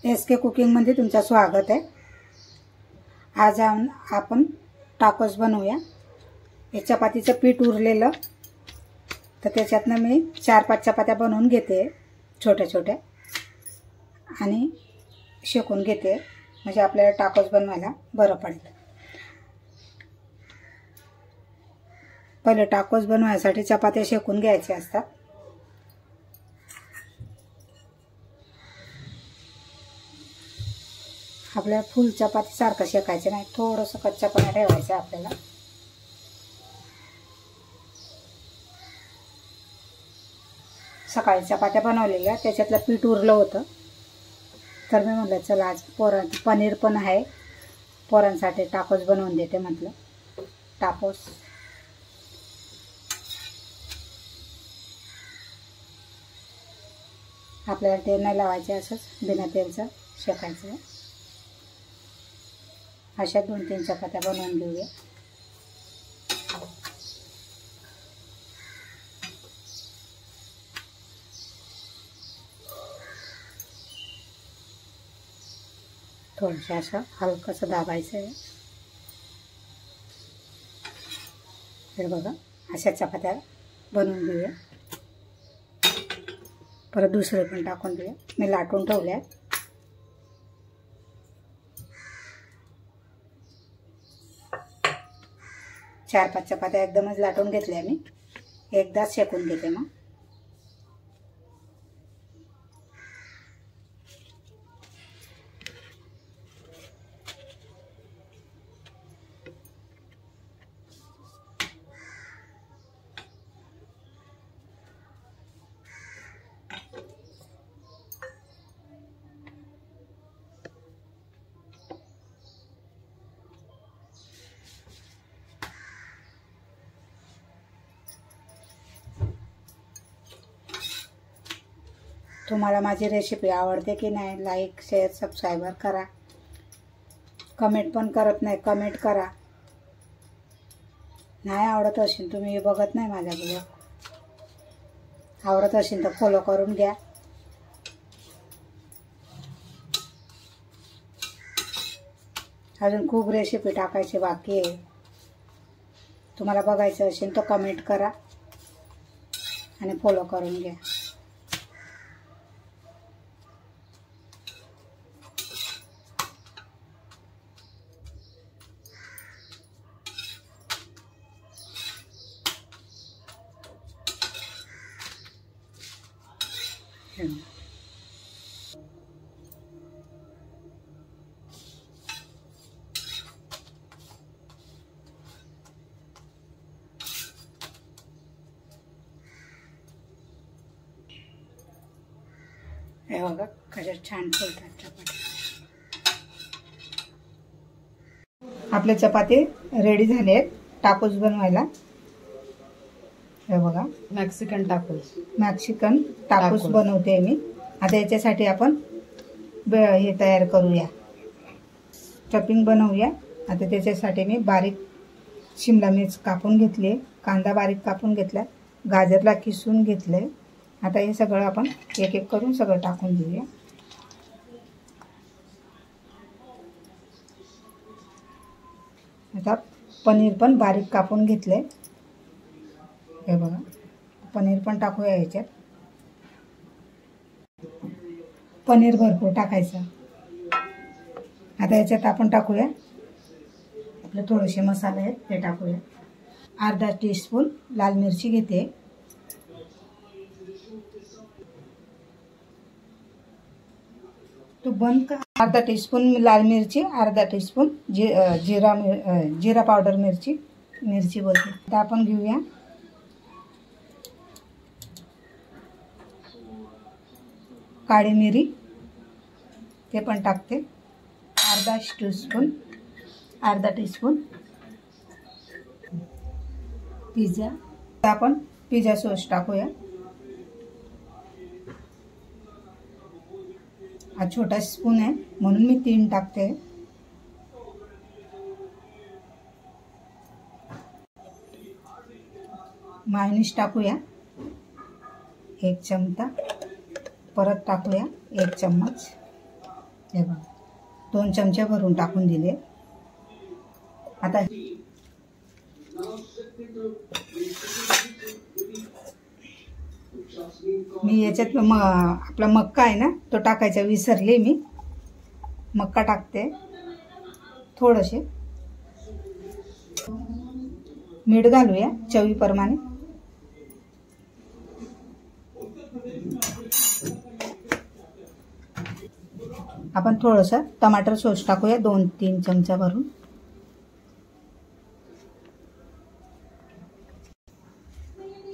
SK कुकिंगमध्ये तुमचं स्वागत आहे। आज आपण टाकोस बनवूया। हे चपातीचं पीठ उरलेलं तर त्याच्यातनं मी 4-5 चपात्या बनवून घेते छोट्या छोट्या आणि शेकून घेते, म्हणजे आपल्याला टाकोस बनवायला बरं पडतं। पहिले टाकोस बनवायसाठी चपात्या शेकून घ्यायच्या असतात। आपल्याला फुल चपाती सारखं शेकायचं नाही, थोडंसं कच्चापणा ठेवायचा आपल्याला। सकाळी चपात्या बनवलेल्या त्याच्यातलं पीठ उरलं होतं, तर मी म्हटलं चला आज पनीर पण आहे, पोरांसाठी टाकोस बनवून देते म्हटलं। टाकोस आपल्याला तेल नाही लावायचे, असंच बिना तेलचं शेकायचं। अशा 2-3 चपात्या बनवून घेऊया। थोडंसं असं हलकंसं दाबायचं आहे। हे बघा, अशा चपात्या बनवून घेऊया। परत दुसरे पण टाकून घेऊया। मी लाटून ठेवल्या। 4-5 चपात्या एकदमच लाटून घेतल्या मी, एकदाच शेकून घेते मग। तुम्हाला माझी रेसिपी आवडते की नाही, लाईक शेअर सबस्क्राईब करा। कमेंट पण करत नाही, कमेंट करा। नाही आवडत असेल, तुम्ही बघत नाही माझा व्हिडिओ, आवडत असेल तर फॉलो करून घ्या। अजून खूप रेसिपी टाकायची बाकी आहे, तुम्हाला बघायचं असेल तर कमेंट करा आणि फॉलो करून घ्या। हे बघा कशा छान फुलतात चपाती। आपले चपाती रेडी झाले टाकोस बनवायला। हे बघा, मॅक्सिकन टाकोस बनवते मी। आता याच्यासाठी आपण हे तयार करूया, स्टफिंग बनवूया। आता त्याच्यासाठी मी बारीक शिमला मिर्च कापून घेतली, कांदा बारीक कापून घेतला, गाजरला किसून घेतलंय। आता हे सगळं आपण एक एक करून सगळं टाकून देऊया। आता पनीर पण बारीक कापून घेतले, हे बघा, पनीर पण टाकूया याच्यात। पनीर भरपूर टाकायचं। आता याच्यात आपण टाकूया आपले थोडेसे मसाले आहेत ते टाकूया। अर्धा टीस्पून लाल मिरची घेते, तो बंद कर। अर्धा टीस्पून लाल मिरची, अर्धा टीस्पून जिरा पावडर मिरची बोलते। आता आपण घेऊया काळी मिरी, ते पण टाकते अर्धा टीस्पून। आपण पिझ्झा सॉस टाकूया। हा छोटा स्पून आहे म्हणून मी 3 टाकते। मायोनीज टाकूया 1 चमचा, परत टाकूया 1 चम्मच। हे बघा 2 चमचे भरून टाकून दिले। आता मी याच्यात आपला मक्का आहे ना तो टाकायचा विसरले मी। मक्का टाकते, थोडेसे मीठ घालूया चवीप्रमाणे। आपण थोडंसं टमाटर सॉस टाकूया 2-3 चमचा भरून।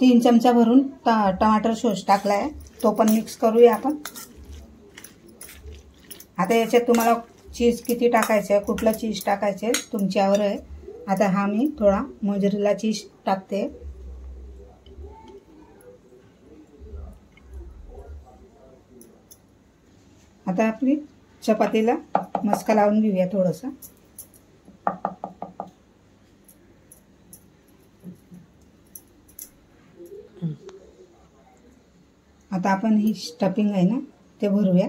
तीन चमचा भरून टमाटर सॉस टाकलाय, तो पण मिक्स करूया आपण। आता याच्यात तुम्हाला चीज किती टाकायचं, कुठलं चीज टाकायचं तुमच्यावर आहे। आता हा मी थोडा मोझरेला चीज टाकते। आता आपली चपातीला मस्का लावून घेऊया थोडंसं। आता आपण ही स्टफिंग आहे ना ते भरूया।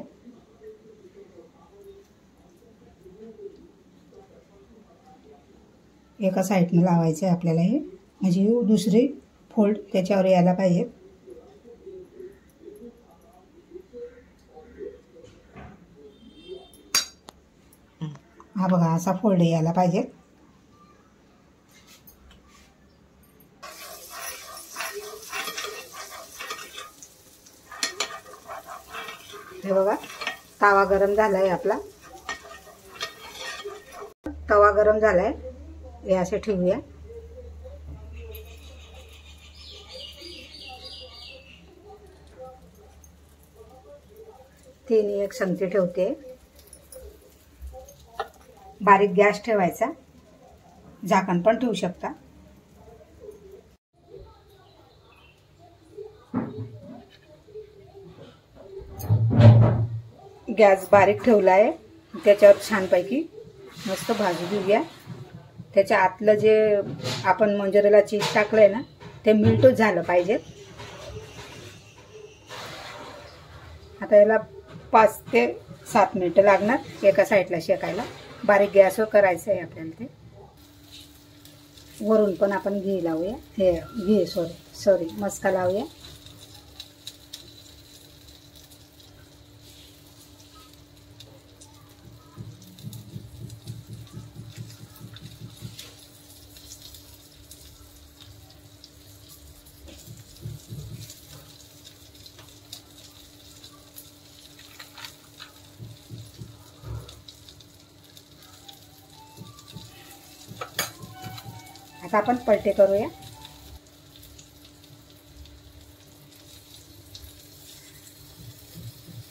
एका साईडने लावायचं आहे आपल्याला हे, म्हणजे दुसरी फोल्ड त्याच्यावर यायला पाहिजे। हा बघा असा फोल्ड यायला पाहिजे। हे बघा तवा गरम झालाय आपला। तवा गरम झालाय, हे असे ठेवूया। तिन्ही एक संगती ठेवते। बारीक गॅस ठेवायचा, झाकण पण ठेवू शकता। गॅस बारीक ठेवला आहे, त्याच्यावर छानपैकी मस्त भाजू घेऊया। त्याच्या आतलं जे आपण मोझरेला चीज टाकलंय ना ते मिल्टच झालं पाहिजे। आता याला 5 ते 7 मिनिटं लागणार एका साईडला शेकायला। बारीक गॅसवर करायचं आहे आपल्याला ते। वरून पण आपण घी लावूया, हे सॉरी मस्का लावूया। आता आपण पलटे करूया।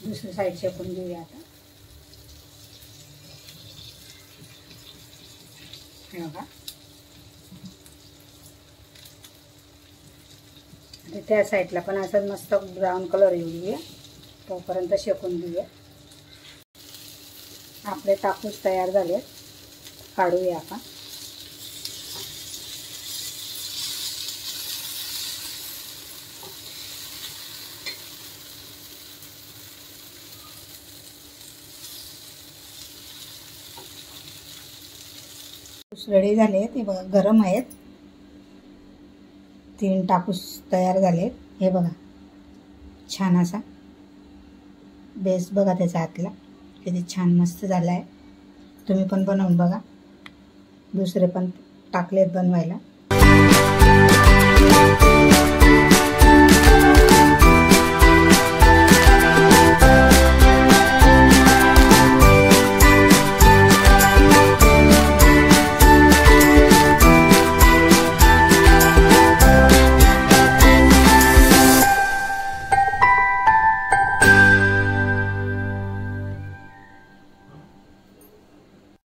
दुसरी साईड शेकून घेऊया आता। हे बघा आता त्या साईडला पण असं मस्त ब्राऊन कलर येऊ देऊया, तोपर्यंत शेकून घेऊया। आपले टाकूस तयार झाले, काढूया आपण। रेडी झाले, ते बघा गरम आहेत। 3 टाकूस तयार झाले। हे बघा छान असा बेस बघा त्याचा आतला किती छान मस्त झाला आहे। तुम्ही पण बनवून बघा, दुसरे पण टाकलेत बनवायला।